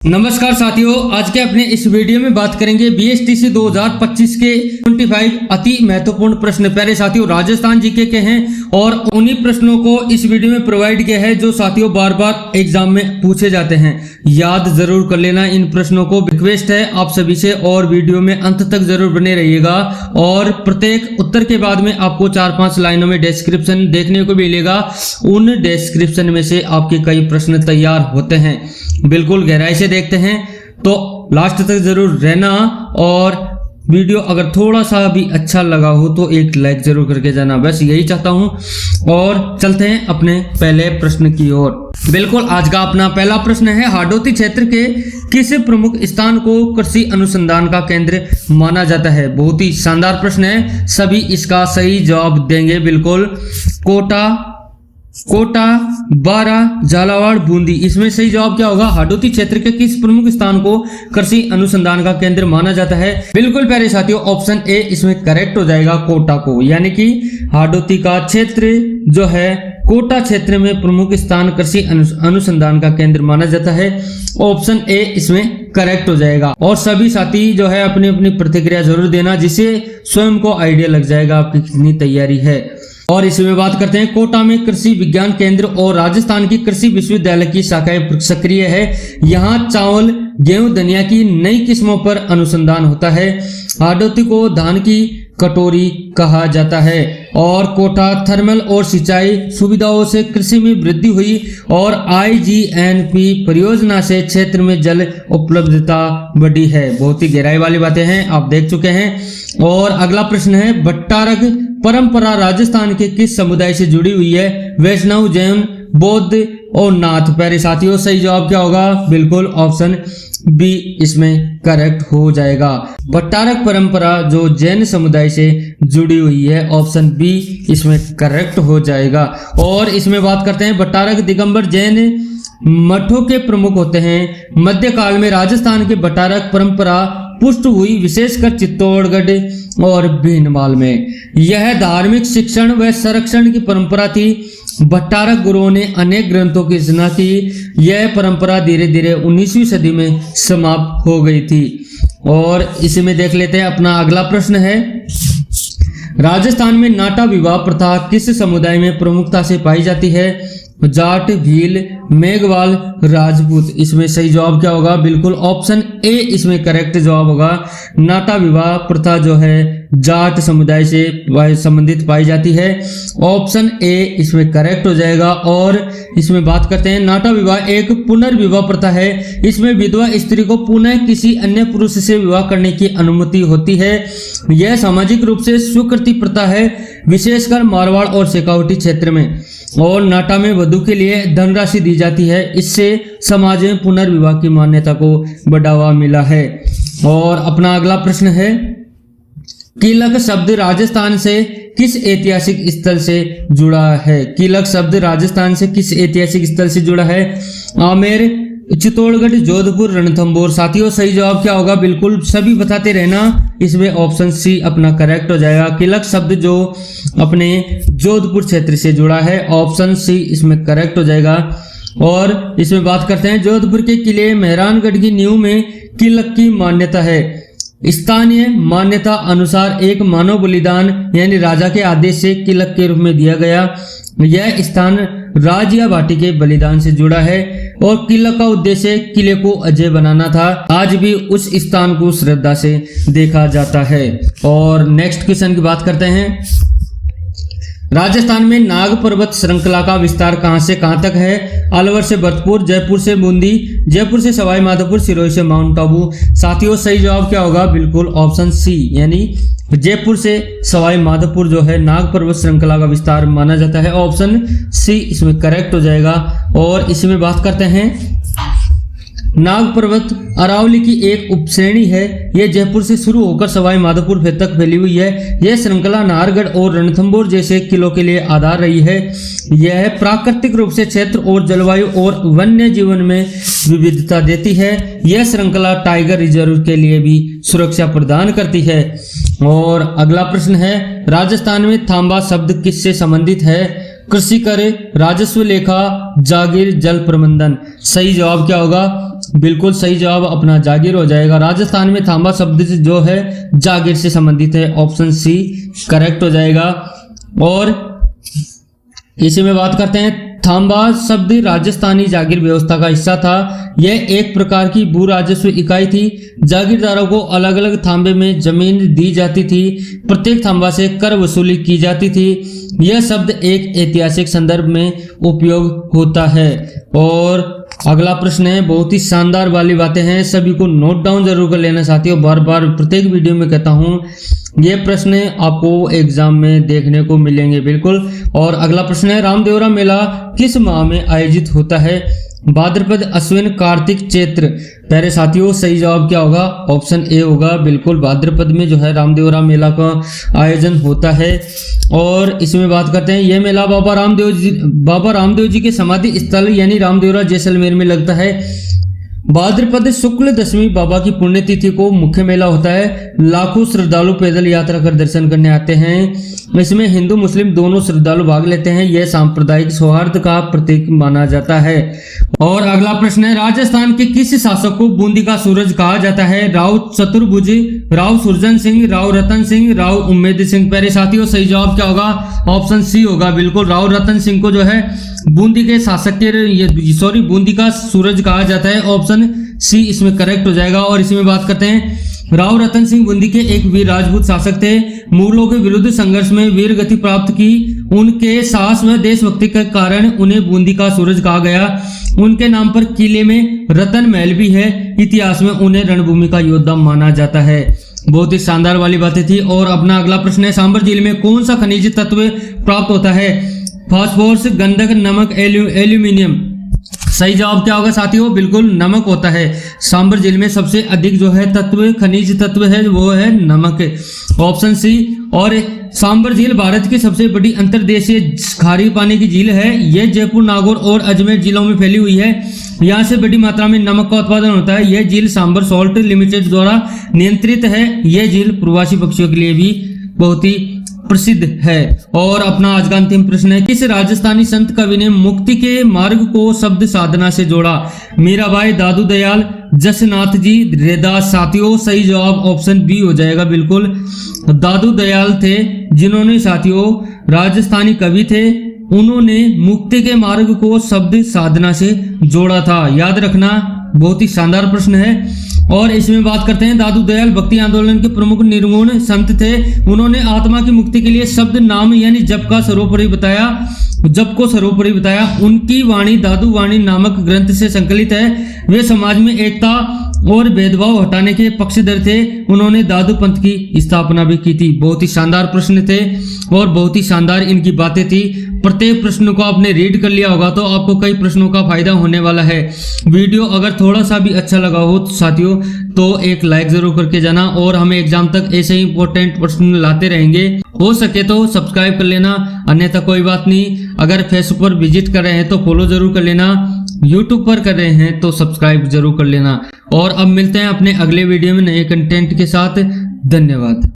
नमस्कार साथियों, आज के अपने इस वीडियो में बात करेंगे बीएसटीसी 2025 के 25 अति महत्वपूर्ण प्रश्न। प्यारे साथियों, राजस्थान जीके के हैं और उन्हीं प्रश्नों को इस वीडियो में प्रोवाइड किया है जो साथियों बार बार एग्जाम में पूछे जाते हैं। याद जरूर कर लेना इन प्रश्नों को। रिक्वेस्ट है आप सभी से और वीडियो में अंत तक जरूर बने रहिएगा और प्रत्येक उत्तर के बाद में आपको 4-5 लाइनों में डिस्क्रिप्शन देखने को मिलेगा। उन डिस्क्रिप्शन में से आपके कई प्रश्न तैयार होते हैं। बिल्कुल गहराई से देखते हैं तो लास्ट तक जरूर रहना और वीडियो अगर थोड़ा सा भी अच्छा लगा हो तो एक लाइक जरूर करके जाना, बस यही चाहता हूं। और चलते हैं अपने पहले प्रश्न की ओर। बिल्कुल, आज का अपना पहला प्रश्न है, हाडोती क्षेत्र के किस प्रमुख स्थान को कृषि अनुसंधान का केंद्र माना जाता है? बहुत ही शानदार प्रश्न है, सभी इसका सही जवाब देंगे। बिल्कुल, कोटा, बारा, झालावाड़, बूंदी, इसमें सही जवाब क्या होगा? हाडोती क्षेत्र के किस प्रमुख स्थान को कृषि अनुसंधान का केंद्र माना जाता है? बिल्कुल प्यारे साथियों, ऑप्शन ए इसमें करेक्ट हो जाएगा, कोटा को। यानी कि हाडोती का क्षेत्र जो है कोटा क्षेत्र में प्रमुख स्थान कृषि अनुसंधान का केंद्र माना जाता है। ऑप्शन ए इसमें करेक्ट हो जाएगा। और सभी साथी जो है अपनी अपनी प्रतिक्रिया जरूर देना, जिससे स्वयं को आइडिया लग जाएगा आपकी कितनी तैयारी है। और इसमें बात करते हैं, कोटा में कृषि विज्ञान केंद्र और राजस्थान की कृषि विश्वविद्यालय की शाखाएं सक्रिय है। यहाँ चावल, गेहूं, धनिया की नई किस्मों पर अनुसंधान होता है। हाडोती को धान की कटोरी कहा जाता है। और कोटा थर्मल और सिंचाई सुविधाओं से कृषि में वृद्धि हुई और IGNP परियोजना से क्षेत्र में जल उपलब्धता बढ़ी है। बहुत ही गहराई वाली बातें हैं, आप देख चुके हैं। और अगला प्रश्न है, भट्टारक परंपरा राजस्थान के किस समुदाय से जुड़ी हुई है? वैष्णव, जैन, बौद्ध और नाथ। प्यारे साथियों, सही जवाब क्या होगा? बिल्कुल ऑप्शन बी इसमें करेक्ट हो जाएगा। भट्टारक परंपरा जो जैन समुदाय से जुड़ी हुई है, ऑप्शन बी इसमें करेक्ट हो जाएगा। और इसमें बात करते हैं, भट्टारक दिगंबर जैन मठों के प्रमुख होते हैं। मध्यकाल में राजस्थान के भट्टारक परंपरा पुष्ट हुई, विशेषकर चित्तौड़गढ़ और भीनमाल में। यह धार्मिक शिक्षण व संरक्षण की परंपरा थी। भट्टारक गुरुओं ने अनेक ग्रंथों की रचना की। यह परंपरा धीरे धीरे 19वीं सदी में समाप्त हो गई थी। और इसी में देख लेते हैं अपना अगला प्रश्न है, राजस्थान में नाटा विवाह प्रथा किस समुदाय में प्रमुखता से पाई जाती है? जाट, भील, मेघवाल, राजपूत। इसमें सही जवाब क्या होगा? बिल्कुल ऑप्शन ए इसमें करेक्ट जवाब होगा। नाटा विवाह प्रथा जो है जाट समुदाय से संबंधित पाई जाती है। ऑप्शन ए इसमें करेक्ट हो जाएगा। और इसमें बात करते हैं, नाटा विवाह एक पुनर्विवाह प्रथा है। इसमें विधवा स्त्री को पुनः किसी अन्य पुरुष से विवाह करने की अनुमति होती है। यह सामाजिक रूप से स्वीकृति प्रथा है, विशेषकर मारवाड़ और शेखावटी क्षेत्र में। और नाटा में वधू के लिए धनराशि दी जाती है। इससे समाज में पुनर्विवाह की मान्यता को बढ़ावा मिला है। और अपना अगला प्रश्न है, कीलक शब्द राजस्थान से किस ऐतिहासिक स्थल से जुड़ा है? कीलक शब्द राजस्थान से किस ऐतिहासिक स्थल से जुड़ा है? आमेर, चित्तौड़गढ़, जोधपुर, रणथंभौर। साथियों, सही जवाब क्या होगा? बिल्कुल सभी बताते रहना, इसमें ऑप्शन सी अपना करेक्ट हो जाएगा। कीलक शब्द जो अपने जोधपुर क्षेत्र से जुड़ा है, ऑप्शन सी इसमें करेक्ट हो जाएगा। और इसमें बात करते हैं, जोधपुर के किले मेहरानगढ़ की नींव में कीलक की मान्यता है। स्थानीय मान्यता अनुसार एक मानव बलिदान यानी राजा के आदेश से कीलक के रूप में दिया गया। यह स्थान राज या भाटी के बलिदान से जुड़ा है और कीलक का उद्देश्य किले को अजय बनाना था। आज भी उस स्थान को श्रद्धा से देखा जाता है। और नेक्स्ट क्वेश्चन की बात करते हैं, राजस्थान में नाग पर्वत श्रृंखला का विस्तार कहां से कहां तक है? अलवर से भरतपुर, जयपुर से बूंदी, जयपुर से सवाई माधोपुर, सिरोही से माउंट आबू। साथियों, सही जवाब क्या होगा? बिल्कुल ऑप्शन सी, यानी जयपुर से सवाई माधोपुर जो है नाग पर्वत श्रृंखला का विस्तार माना जाता है। ऑप्शन सी इसमें करेक्ट हो जाएगा। और इसी में बात करते हैं, नाग पर्वत अरावली की एक उपश्रेणी है। यह जयपुर से शुरू होकर सवाई माधोपुर तक फैली हुई है। यह श्रृंखला नाहरगढ़ और रणथंभौर जैसे किलों के लिए आधार रही है। यह प्राकृतिक रूप से क्षेत्र और जलवायु और वन्य जीवन में विविधता देती है। यह श्रृंखला टाइगर रिजर्व के लिए भी सुरक्षा प्रदान करती है। और अगला प्रश्न है, राजस्थान में थांबा शब्द किससे संबंधित है? कृषि कर, राजस्व लेखा, जागीर, जल प्रबंधन। सही जवाब क्या होगा? बिल्कुल सही जवाब अपना जागीर हो जाएगा। राजस्थान में थांबा शब्द जो है जागीर से संबंधित है, ऑप्शन सी करेक्ट हो जाएगा। और इसी में बात करते हैं, थांबा शब्द राजस्थानी जागीर व्यवस्था का हिस्सा था। यह एक प्रकार की भू राजस्व इकाई थी। जागीरदारों को अलग अलग थांबे में जमीन दी जाती थी। प्रत्येक थांबा से कर वसूली की जाती थी। यह शब्द एक ऐतिहासिक संदर्भ में उपयोग होता है। और अगला प्रश्न है, बहुत ही शानदार वाली बातें हैं, सभी को नोट डाउन जरूर कर लेना साथियों। बार बार प्रत्येक वीडियो में कहता हूं, ये प्रश्न आपको एग्जाम में देखने को मिलेंगे बिल्कुल। और अगला प्रश्न है, रामदेवरा मेला किस माह में आयोजित होता है? भाद्रपद, अश्विन, कार्तिक, चैत्र। प्यारे साथियों सही जवाब क्या होगा? ऑप्शन ए होगा, बिल्कुल भाद्रपद में जो है रामदेवरा मेला का आयोजन होता है। और इसमें बात करते हैं, यह मेला बाबा रामदेव जी के समाधि स्थल यानी रामदेवरा जैसलमेर में लगता है। भाद्रपद शुक्ल दशमी बाबा की पुण्यतिथि को मुख्य मेला होता है। लाखों श्रद्धालु पैदल यात्रा कर दर्शन करने आते हैं। इसमें हिंदू मुस्लिम दोनों श्रद्धालु भाग लेते हैं। यह सांप्रदायिक सौहार्द का प्रतीक माना जाता है। और अगला प्रश्न है, राजस्थान के किस शासक को बूंदी का सूरज कहा जाता है? राव चतुर्भुज, राव सुरजन सिंह, राव रतन सिंह, राव उम्मेद सिंह। प्यारे साथियों सही जवाब क्या होगा? ऑप्शन सी होगा, बिल्कुल राव रतन सिंह को जो है बूंदी के शासक के बूंदी का सूरज कहा जाता है। ऑप्शन सी इसमें करेक्ट हो जाएगा। और इसमें बात करते हैं, राव रतन सिंह बूंदी के एक वीर राजपूत शासक थे। मुगलों के विरुद्ध संघर्ष में वीर गति प्राप्त की। उनके साहस व देशभक्ति के कारण उन्हें बूंदी का सूरज कहा गया। उनके नाम पर किले में रतन महल भी है। इतिहास में उन्हें रणभूमि का योद्धा माना जाता है। बहुत ही शानदार वाली बातें थी। और अपना अगला प्रश्न है, सांबर झील में कौन सा खनिज तत्व प्राप्त होता है? फास्फोरस, गंधक, नमक, एल्यूमिनियम। सही जवाब क्या होगा साथियों? बिल्कुल नमक होता है। सांबर झील में सबसे अधिक जो है खनिज तत्व है वो है नमक, ऑप्शन सी। और सांबर झील भारत की सबसे बड़ी अंतर्देशीय खारी पानी की झील है। यह जयपुर, नागौर और अजमेर जिलों में फैली हुई है। यहाँ से बड़ी मात्रा में नमक का उत्पादन होता है। यह झील सांबर सॉल्ट लिमिटेड द्वारा नियंत्रित है। यह झील प्रवासी पक्षियों के लिए भी बहुत ही प्रसिद्ध है। और अपना आज का अंतिम प्रश्न है, किस राजस्थानी संत कवि ने मुक्ति के मार्ग को शब्द साधना से जोड़ा? मीराबाई, दादू दयाल, जसनाथ जी, रेदास। साथियों सही जवाब ऑप्शन बी हो जाएगा, बिल्कुल दादू दयाल थे जिन्होंने साथियों राजस्थानी कवि थे, उन्होंने मुक्ति के मार्ग को शब्द साधना से जोड़ा था। याद रखना, बहुत ही शानदार प्रश्न है। और इसमें बात करते हैं, दादू दयाल भक्ति आंदोलन के प्रमुख निर्गुण संत थे। उन्होंने आत्मा की मुक्ति के लिए शब्द नाम यानी जप को सर्वोपरि बताया। उनकी वाणी दादू वाणी नामक ग्रंथ से संकलित है। वे समाज में एकता और भेदभाव हटाने के पक्षधर थे। उन्होंने दादू पंथ की स्थापना भी की थी। बहुत ही शानदार प्रश्न थे और बहुत ही शानदार इनकी बातें थी। प्रत्येक प्रश्न को आपने रीड कर लिया होगा तो आपको कई प्रश्नों का फायदा होने वाला है। वीडियो अगर थोड़ा सा भी अच्छा लगा हो तो साथियों तो एक लाइक जरूर करके जाना। और हमें एग्जाम तक ऐसे ही इंपॉर्टेंट प्रश्न लाते रहेंगे। हो सके तो सब्सक्राइब कर लेना, अन्यथा कोई बात नहीं। अगर फेसबुक पर विजिट कर रहे हैं तो फॉलो जरूर कर लेना। यूट्यूब पर कर रहे हैं तो सब्सक्राइब जरूर कर लेना। और अब मिलते हैं अपने अगले वीडियो में नए कंटेंट के साथ। धन्यवाद।